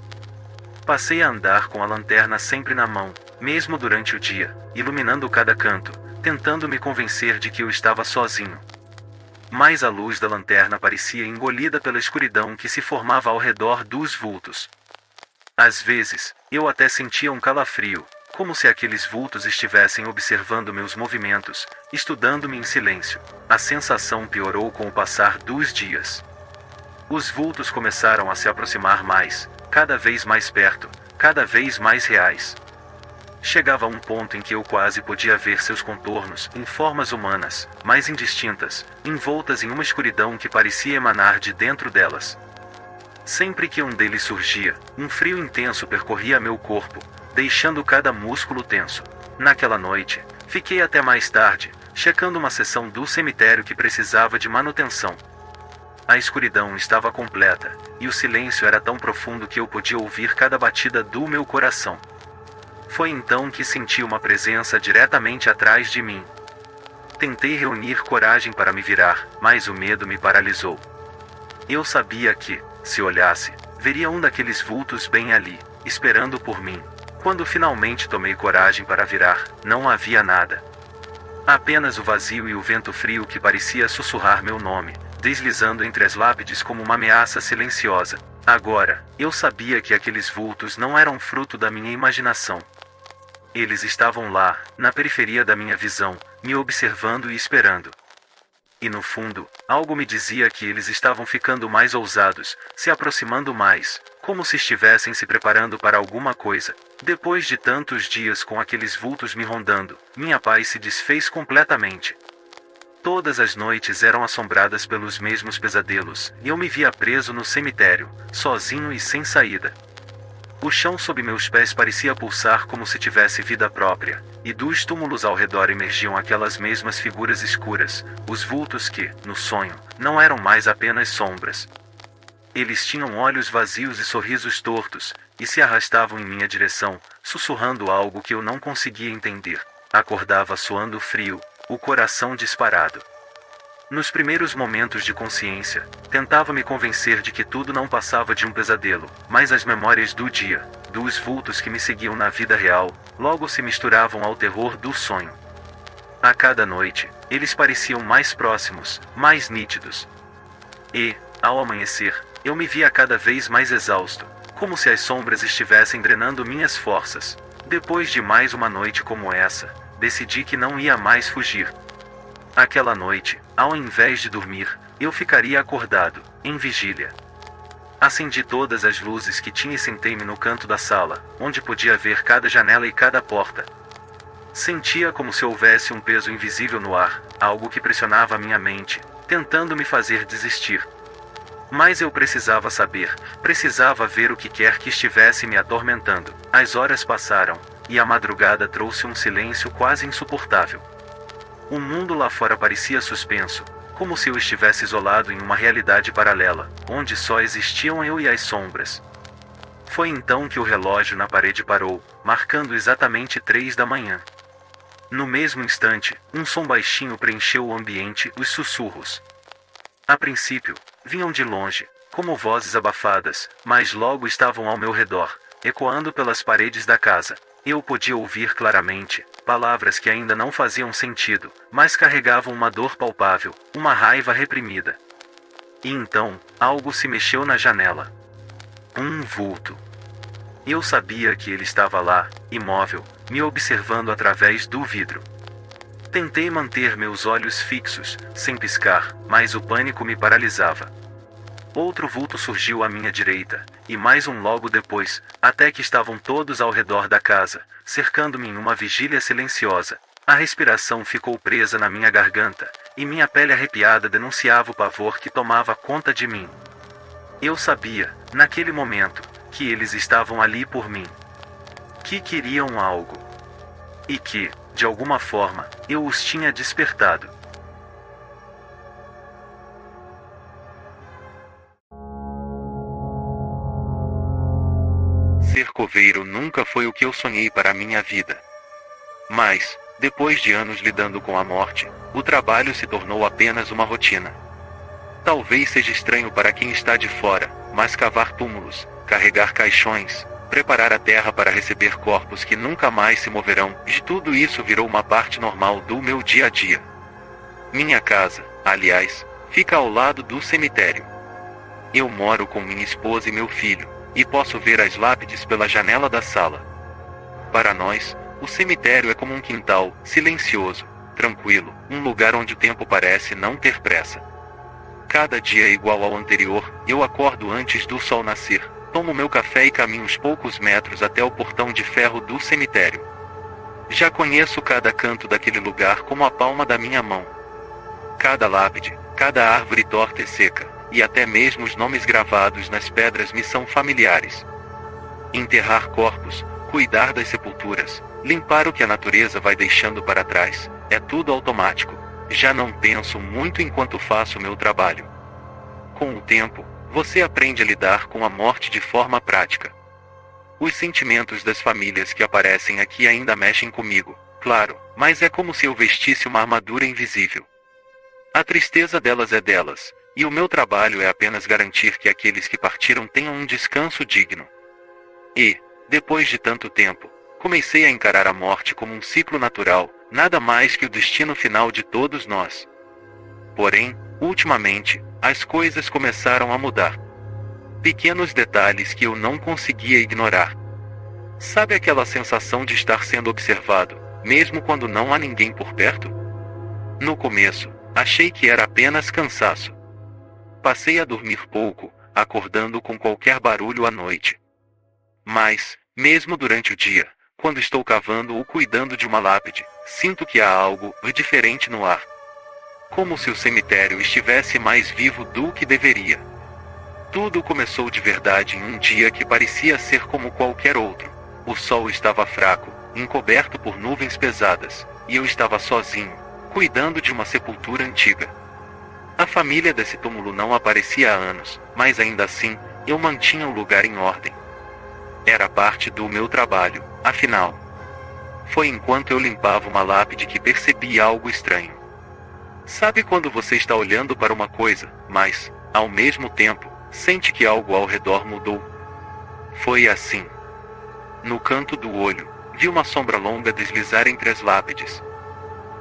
Passei a andar com a lanterna sempre na mão, mesmo durante o dia, iluminando cada canto, tentando me convencer de que eu estava sozinho. Mas a luz da lanterna parecia engolida pela escuridão que se formava ao redor dos vultos. Às vezes, eu até sentia um calafrio, como se aqueles vultos estivessem observando meus movimentos, estudando-me em silêncio. A sensação piorou com o passar dos dias. Os vultos começaram a se aproximar mais, cada vez mais perto, cada vez mais reais. Chegava a um ponto em que eu quase podia ver seus contornos, em formas humanas, mas indistintas, envoltas em uma escuridão que parecia emanar de dentro delas. Sempre que um deles surgia, um frio intenso percorria meu corpo, deixando cada músculo tenso. Naquela noite, fiquei até mais tarde, checando uma seção do cemitério que precisava de manutenção. A escuridão estava completa, e o silêncio era tão profundo que eu podia ouvir cada batida do meu coração. Foi então que senti uma presença diretamente atrás de mim. Tentei reunir coragem para me virar, mas o medo me paralisou. Eu sabia que, se olhasse, veria um daqueles vultos bem ali, esperando por mim. Quando finalmente tomei coragem para virar, não havia nada. Apenas o vazio e o vento frio que parecia sussurrar meu nome, deslizando entre as lápides como uma ameaça silenciosa. Agora, eu sabia que aqueles vultos não eram fruto da minha imaginação. Eles estavam lá, na periferia da minha visão, me observando e esperando. E no fundo, algo me dizia que eles estavam ficando mais ousados, se aproximando mais, como se estivessem se preparando para alguma coisa. Depois de tantos dias com aqueles vultos me rondando, minha paz se desfez completamente. Todas as noites eram assombradas pelos mesmos pesadelos, e eu me via preso no cemitério, sozinho e sem saída. O chão sob meus pés parecia pulsar como se tivesse vida própria, e dos túmulos ao redor emergiam aquelas mesmas figuras escuras, os vultos que, no sonho, não eram mais apenas sombras. Eles tinham olhos vazios e sorrisos tortos, e se arrastavam em minha direção, sussurrando algo que eu não conseguia entender. Acordava suando frio, o coração disparado. Nos primeiros momentos de consciência, tentava me convencer de que tudo não passava de um pesadelo, mas as memórias do dia, dos vultos que me seguiam na vida real, logo se misturavam ao terror do sonho. A cada noite, eles pareciam mais próximos, mais nítidos. E, ao amanhecer, eu me via cada vez mais exausto, como se as sombras estivessem drenando minhas forças. Depois de mais uma noite como essa, decidi que não ia mais fugir. Aquela noite, ao invés de dormir, eu ficaria acordado, em vigília. Acendi todas as luzes que tinha e sentei-me no canto da sala, onde podia ver cada janela e cada porta. Sentia como se houvesse um peso invisível no ar, algo que pressionava a minha mente, tentando me fazer desistir. Mas eu precisava saber, precisava ver o que quer que estivesse me atormentando. As horas passaram, e a madrugada trouxe um silêncio quase insuportável. O mundo lá fora parecia suspenso, como se eu estivesse isolado em uma realidade paralela, onde só existiam eu e as sombras. Foi então que o relógio na parede parou, marcando exatamente 3 da manhã. No mesmo instante, um som baixinho preencheu o ambiente, os sussurros. A princípio, vinham de longe, como vozes abafadas, mas logo estavam ao meu redor, ecoando pelas paredes da casa. Eu podia ouvir claramente, palavras que ainda não faziam sentido, mas carregavam uma dor palpável, uma raiva reprimida. E então, algo se mexeu na janela. Um vulto. Eu sabia que ele estava lá, imóvel, me observando através do vidro. Tentei manter meus olhos fixos, sem piscar, mas o pânico me paralisava. Outro vulto surgiu à minha direita, e mais um logo depois, até que estavam todos ao redor da casa, cercando-me em uma vigília silenciosa. A respiração ficou presa na minha garganta, e minha pele arrepiada denunciava o pavor que tomava conta de mim. Eu sabia, naquele momento, que eles estavam ali por mim. Que queriam algo. E que, de alguma forma, eu os tinha despertado. Ser coveiro nunca foi o que eu sonhei para a minha vida. Mas, depois de anos lidando com a morte, o trabalho se tornou apenas uma rotina. Talvez seja estranho para quem está de fora, mas cavar túmulos, carregar caixões, preparar a terra para receber corpos que nunca mais se moverão, e tudo isso virou uma parte normal do meu dia a dia. Minha casa, aliás, fica ao lado do cemitério. Eu moro com minha esposa e meu filho, e posso ver as lápides pela janela da sala. Para nós, o cemitério é como um quintal, silencioso, tranquilo, um lugar onde o tempo parece não ter pressa. Cada dia é igual ao anterior, eu acordo antes do sol nascer, tomo meu café e caminho uns poucos metros até o portão de ferro do cemitério. Já conheço cada canto daquele lugar como a palma da minha mão. Cada lápide, cada árvore torta e seca, e até mesmo os nomes gravados nas pedras me são familiares. Enterrar corpos, cuidar das sepulturas, limpar o que a natureza vai deixando para trás, é tudo automático. Já não penso muito enquanto faço meu trabalho. Com o tempo, você aprende a lidar com a morte de forma prática. Os sentimentos das famílias que aparecem aqui ainda mexem comigo, claro, mas é como se eu vestisse uma armadura invisível. A tristeza delas é delas, e o meu trabalho é apenas garantir que aqueles que partiram tenham um descanso digno. E, depois de tanto tempo, comecei a encarar a morte como um ciclo natural, nada mais que o destino final de todos nós. Porém, ultimamente, as coisas começaram a mudar. Pequenos detalhes que eu não conseguia ignorar. Sabe aquela sensação de estar sendo observado, mesmo quando não há ninguém por perto? No começo, achei que era apenas cansaço. Passei a dormir pouco, acordando com qualquer barulho à noite. Mas, mesmo durante o dia, quando estou cavando ou cuidando de uma lápide, sinto que há algo diferente no ar. Como se o cemitério estivesse mais vivo do que deveria. Tudo começou de verdade em um dia que parecia ser como qualquer outro. O sol estava fraco, encoberto por nuvens pesadas, e eu estava sozinho, cuidando de uma sepultura antiga. A família desse túmulo não aparecia há anos, mas ainda assim, eu mantinha o lugar em ordem. Era parte do meu trabalho, afinal. Foi enquanto eu limpava uma lápide que percebi algo estranho. Sabe quando você está olhando para uma coisa, mas, ao mesmo tempo, sente que algo ao redor mudou? Foi assim. No canto do olho, vi uma sombra longa deslizar entre as lápides.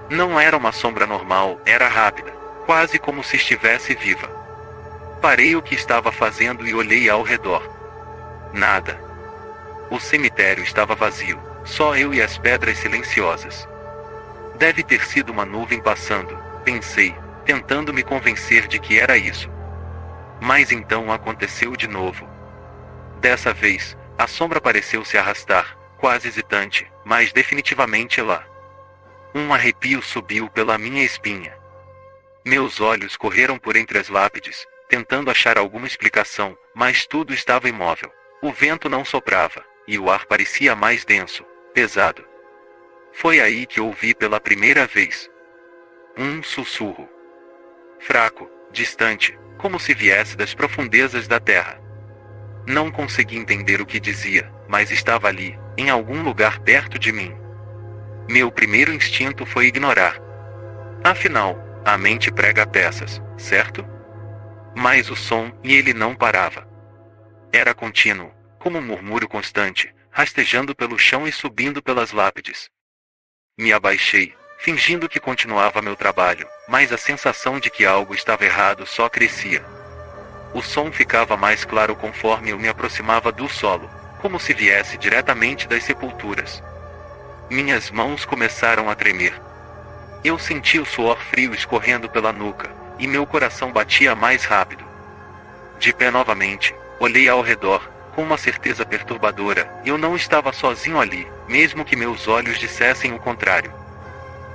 Não era uma sombra normal, era rápida, quase como se estivesse viva. Parei o que estava fazendo e olhei ao redor. Nada. O cemitério estava vazio, só eu e as pedras silenciosas. Deve ter sido uma nuvem passando, pensei, tentando me convencer de que era isso. Mas então aconteceu de novo. Dessa vez, a sombra pareceu se arrastar, quase hesitante, mas definitivamente lá. Um arrepio subiu pela minha espinha. Meus olhos correram por entre as lápides, tentando achar alguma explicação, mas tudo estava imóvel. O vento não soprava, e o ar parecia mais denso, pesado. Foi aí que ouvi pela primeira vez um sussurro. Fraco, distante, como se viesse das profundezas da terra. Não consegui entender o que dizia, mas estava ali, em algum lugar perto de mim. Meu primeiro instinto foi ignorar. Afinal, a mente prega peças, certo? Mas o som, e ele não parava. Era contínuo, como um murmúrio constante, rastejando pelo chão e subindo pelas lápides. Me abaixei, fingindo que continuava meu trabalho, mas a sensação de que algo estava errado só crescia. O som ficava mais claro conforme eu me aproximava do solo, como se viesse diretamente das sepulturas. Minhas mãos começaram a tremer. Eu senti o suor frio escorrendo pela nuca, e meu coração batia mais rápido. De pé novamente, olhei ao redor, com uma certeza perturbadora, eu não estava sozinho ali, mesmo que meus olhos dissessem o contrário.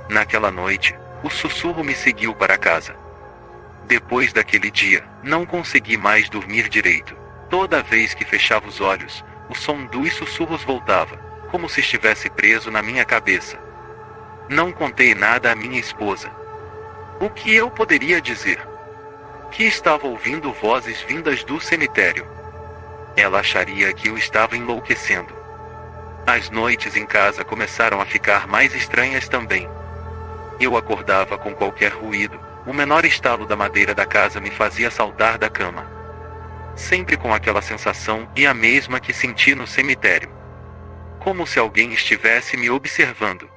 Naquela noite, o sussurro me seguiu para casa. Depois daquele dia, não consegui mais dormir direito. Toda vez que fechava os olhos, o som dos sussurros voltava, como se estivesse preso na minha cabeça. Não contei nada à minha esposa. O que eu poderia dizer? Que estava ouvindo vozes vindas do cemitério. Ela acharia que eu estava enlouquecendo. As noites em casa começaram a ficar mais estranhas também. Eu acordava com qualquer ruído, o menor estalo da madeira da casa me fazia saltar da cama. sempre com aquela sensação e a mesma que senti no cemitério. Como se alguém estivesse me observando.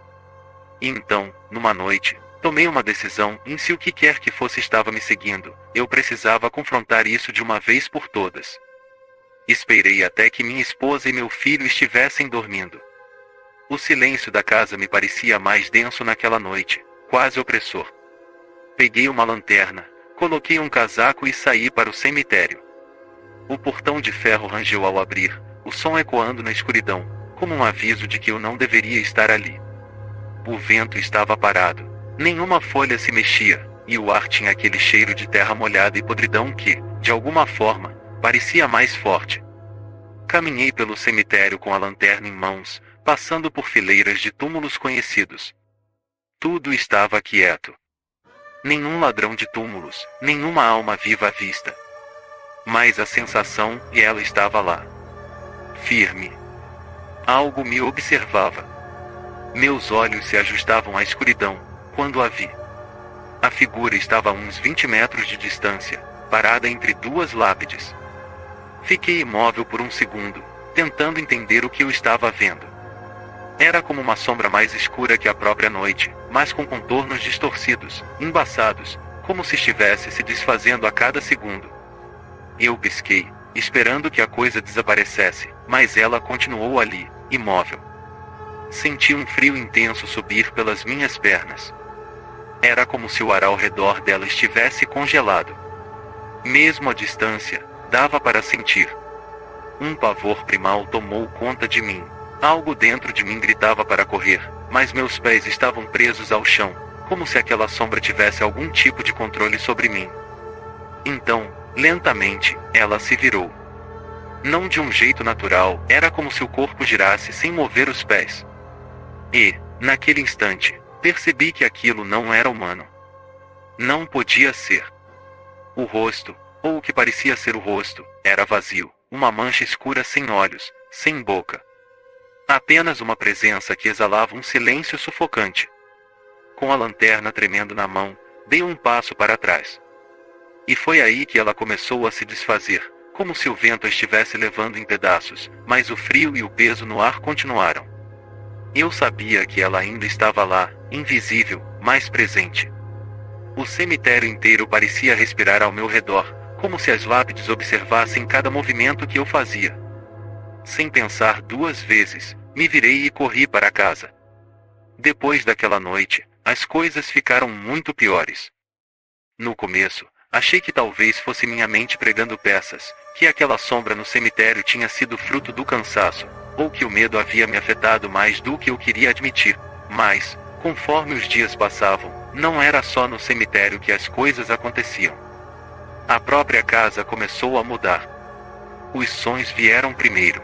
E então, numa noite, tomei uma decisão, e se o que quer que fosse estava me seguindo, eu precisava confrontar isso de uma vez por todas. Esperei até que minha esposa e meu filho estivessem dormindo. O silêncio da casa me parecia mais denso naquela noite, quase opressor. Peguei uma lanterna, coloquei um casaco e saí para o cemitério. O portão de ferro rangeu ao abrir, o som ecoando na escuridão, como um aviso de que eu não deveria estar ali. O vento estava parado, nenhuma folha se mexia, e o ar tinha aquele cheiro de terra molhada e podridão que, de alguma forma, parecia mais forte. Caminhei pelo cemitério com a lanterna em mãos, passando por fileiras de túmulos conhecidos. Tudo estava quieto. Nenhum ladrão de túmulos, nenhuma alma viva à vista. Mas a sensação, e ela estava lá. Firme. Algo me observava. Meus olhos se ajustavam à escuridão, quando a vi. A figura estava a uns 20 metros de distância, parada entre duas lápides. Fiquei imóvel por um segundo, tentando entender o que eu estava vendo. Era como uma sombra mais escura que a própria noite, mas com contornos distorcidos, embaçados, como se estivesse se desfazendo a cada segundo. Eu pisquei, esperando que a coisa desaparecesse, mas ela continuou ali, imóvel. Senti um frio intenso subir pelas minhas pernas. Era como se o ar ao redor dela estivesse congelado. Mesmo à distância, dava para sentir. Um pavor primal tomou conta de mim. Algo dentro de mim gritava para correr, mas meus pés estavam presos ao chão, como se aquela sombra tivesse algum tipo de controle sobre mim. Então, lentamente, ela se virou. Não de um jeito natural, era como se o corpo girasse sem mover os pés. E, naquele instante, percebi que aquilo não era humano. Não podia ser. O rosto, ou o que parecia ser o rosto, era vazio, uma mancha escura sem olhos, sem boca. Apenas uma presença que exalava um silêncio sufocante. Com a lanterna tremendo na mão, dei um passo para trás. E foi aí que ela começou a se desfazer, como se o vento a estivesse levando em pedaços, mas o frio e o peso no ar continuaram. Eu sabia que ela ainda estava lá, invisível, mas presente. O cemitério inteiro parecia respirar ao meu redor, como se as lápides observassem cada movimento que eu fazia. Sem pensar duas vezes, me virei e corri para casa. Depois daquela noite, as coisas ficaram muito piores. No começo, achei que talvez fosse minha mente pregando peças, que aquela sombra no cemitério tinha sido fruto do cansaço, ou que o medo havia me afetado mais do que eu queria admitir. Mas, conforme os dias passavam, não era só no cemitério que as coisas aconteciam. A própria casa começou a mudar. Os sons vieram primeiro.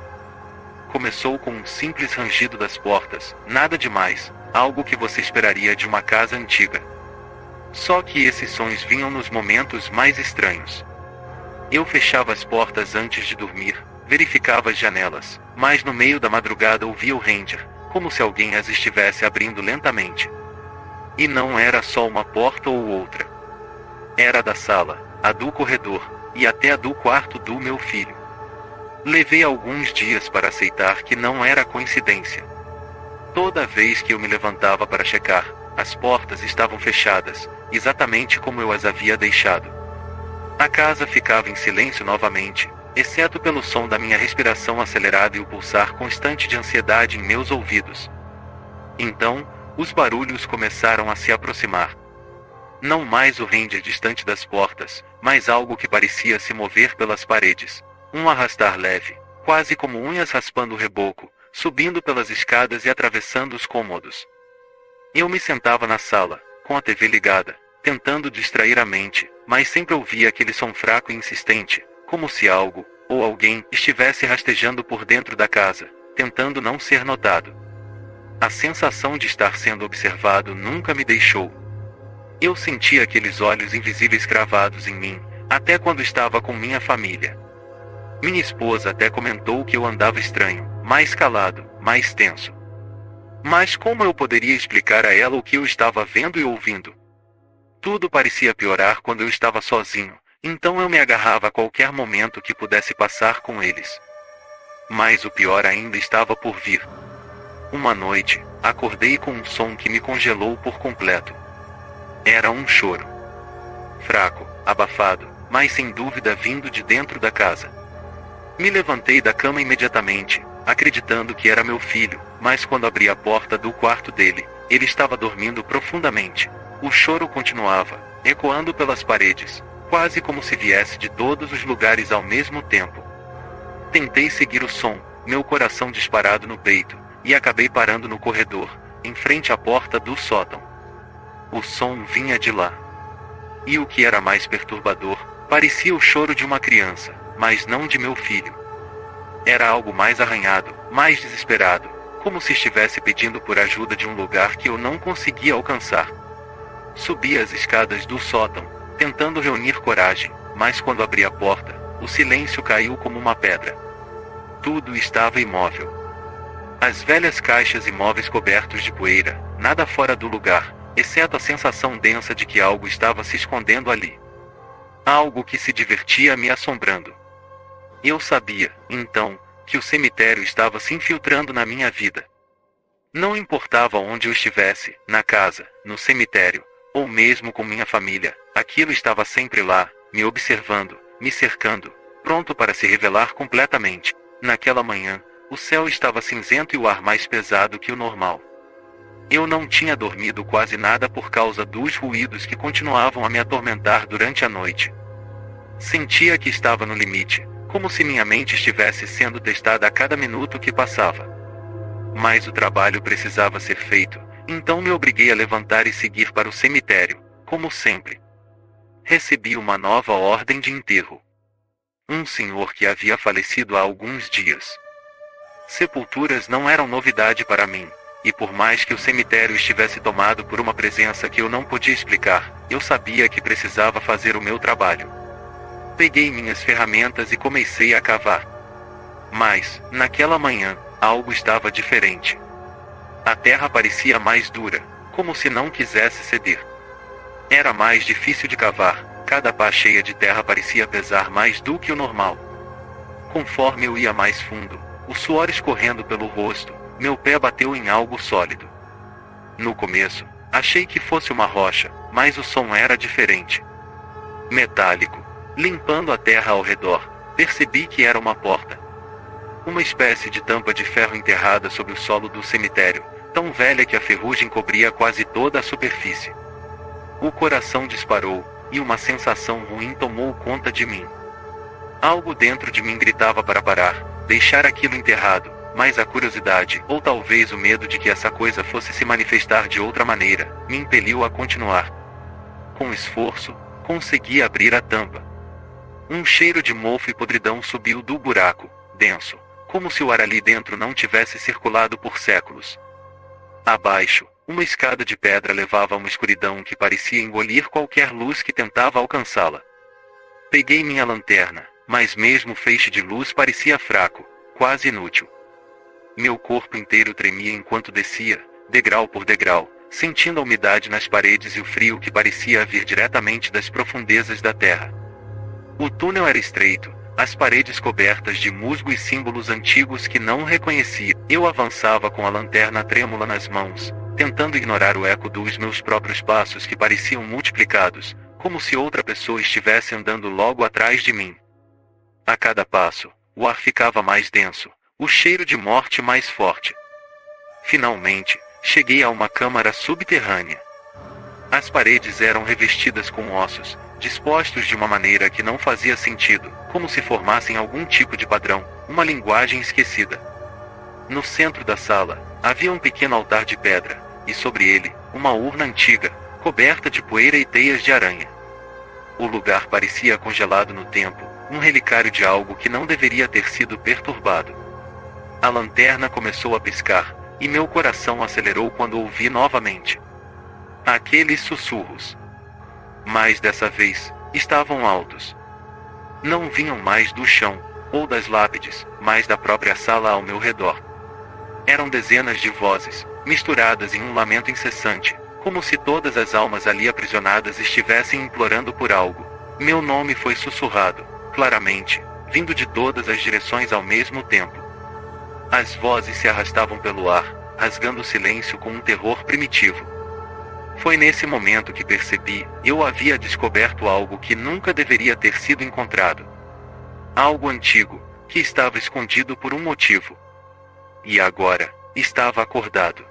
Começou com um simples rangido das portas, nada demais, algo que você esperaria de uma casa antiga. Só que esses sons vinham nos momentos mais estranhos. Eu fechava as portas antes de dormir, verificava as janelas, mas no meio da madrugada ouvia o ranger, como se alguém as estivesse abrindo lentamente. E não era só uma porta ou outra. Era da sala, a do corredor, e até a do quarto do meu filho. Levei alguns dias para aceitar que não era coincidência. Toda vez que eu me levantava para checar, as portas estavam fechadas, exatamente como eu as havia deixado. A casa ficava em silêncio novamente, exceto pelo som da minha respiração acelerada e o pulsar constante de ansiedade em meus ouvidos. Então, os barulhos começaram a se aproximar. Não mais o ranger distante das portas, mas algo que parecia se mover pelas paredes. Um arrastar leve, quase como unhas raspando o reboco, subindo pelas escadas e atravessando os cômodos. Eu me sentava na sala, com a TV ligada, tentando distrair a mente, mas sempre ouvia aquele som fraco e insistente, como se algo, ou alguém, estivesse rastejando por dentro da casa, tentando não ser notado. A sensação de estar sendo observado nunca me deixou. Eu sentia aqueles olhos invisíveis cravados em mim, até quando estava com minha família. Minha esposa até comentou que eu andava estranho, mais calado, mais tenso. Mas como eu poderia explicar a ela o que eu estava vendo e ouvindo? Tudo parecia piorar quando eu estava sozinho, Então eu me agarrava a qualquer momento que pudesse passar com eles. Mas o pior ainda estava por vir. Uma noite, acordei com um som que me congelou por completo. Era um choro. Fraco, abafado, mas sem dúvida vindo de dentro da casa. Me levantei da cama imediatamente, acreditando que era meu filho, mas quando abri a porta do quarto dele, ele estava dormindo profundamente. O choro continuava, ecoando pelas paredes, quase como se viesse de todos os lugares ao mesmo tempo. Tentei seguir o som, meu coração disparado no peito, e acabei parando no corredor, em frente à porta do sótão. O som vinha de lá. E o que era mais perturbador, parecia o choro de uma criança, mas não de meu filho. Era algo mais arranhado, mais desesperado, como se estivesse pedindo por ajuda de um lugar que eu não conseguia alcançar. Subi as escadas do sótão, tentando reunir coragem, mas quando abri a porta, o silêncio caiu como uma pedra. Tudo estava imóvel. As velhas caixas e móveis cobertos de poeira, nada fora do lugar, exceto a sensação densa de que algo estava se escondendo ali. Algo que se divertia me assombrando. Eu sabia, então, que o cemitério estava se infiltrando na minha vida. Não importava onde eu estivesse, na casa, no cemitério, ou mesmo com minha família, aquilo estava sempre lá, me observando, me cercando, pronto para se revelar completamente. Naquela manhã, o céu estava cinzento e o ar mais pesado que o normal. Eu não tinha dormido quase nada por causa dos ruídos que continuavam a me atormentar durante a noite. Sentia que estava no limite, como se minha mente estivesse sendo testada a cada minuto que passava. Mas o trabalho precisava ser feito, então me obriguei a levantar e seguir para o cemitério, como sempre. Recebi uma nova ordem de enterro. Um senhor que havia falecido há alguns dias. Sepulturas não eram novidade para mim, e por mais que o cemitério estivesse tomado por uma presença que eu não podia explicar, eu sabia que precisava fazer o meu trabalho. Peguei minhas ferramentas e comecei a cavar. Mas, naquela manhã, algo estava diferente. A terra parecia mais dura, como se não quisesse ceder. Era mais difícil de cavar, cada pá cheia de terra parecia pesar mais do que o normal. Conforme eu ia mais fundo, o suor escorrendo pelo rosto, meu pé bateu em algo sólido. No começo, achei que fosse uma rocha, mas o som era diferente. Metálico. Limpando a terra ao redor, percebi que era uma porta. Uma espécie de tampa de ferro enterrada sob o solo do cemitério, tão velha que a ferrugem cobria quase toda a superfície. O coração disparou, e uma sensação ruim tomou conta de mim. Algo dentro de mim gritava para parar, deixar aquilo enterrado, mas a curiosidade, ou talvez o medo de que essa coisa fosse se manifestar de outra maneira, me impeliu a continuar. Com esforço, consegui abrir a tampa. Um cheiro de mofo e podridão subiu do buraco, denso, como se o ar ali dentro não tivesse circulado por séculos. Abaixo, uma escada de pedra levava a uma escuridão que parecia engolir qualquer luz que tentava alcançá-la. Peguei minha lanterna, mas mesmo o feixe de luz parecia fraco, quase inútil. Meu corpo inteiro tremia enquanto descia, degrau por degrau, sentindo a umidade nas paredes e o frio que parecia vir diretamente das profundezas da terra. O túnel era estreito, as paredes cobertas de musgo e símbolos antigos que não reconhecia. Eu avançava com a lanterna trêmula nas mãos, tentando ignorar o eco dos meus próprios passos que pareciam multiplicados, como se outra pessoa estivesse andando logo atrás de mim. A cada passo, o ar ficava mais denso, o cheiro de morte mais forte. Finalmente, cheguei a uma câmara subterrânea. As paredes eram revestidas com ossos, dispostos de uma maneira que não fazia sentido, como se formassem algum tipo de padrão, uma linguagem esquecida. No centro da sala, havia um pequeno altar de pedra, e sobre ele, uma urna antiga, coberta de poeira e teias de aranha. O lugar parecia congelado no tempo, um relicário de algo que não deveria ter sido perturbado. A lanterna começou a piscar, e meu coração acelerou quando ouvi novamente aqueles sussurros. Mas dessa vez, estavam altos. Não vinham mais do chão, ou das lápides, mas da própria sala ao meu redor. Eram dezenas de vozes, misturadas em um lamento incessante, como se todas as almas ali aprisionadas estivessem implorando por algo. Meu nome foi sussurrado, claramente, vindo de todas as direções ao mesmo tempo. As vozes se arrastavam pelo ar, rasgando o silêncio com um terror primitivo. Foi nesse momento que percebi, eu havia descoberto algo que nunca deveria ter sido encontrado. Algo antigo, que estava escondido por um motivo. E agora, estava acordado.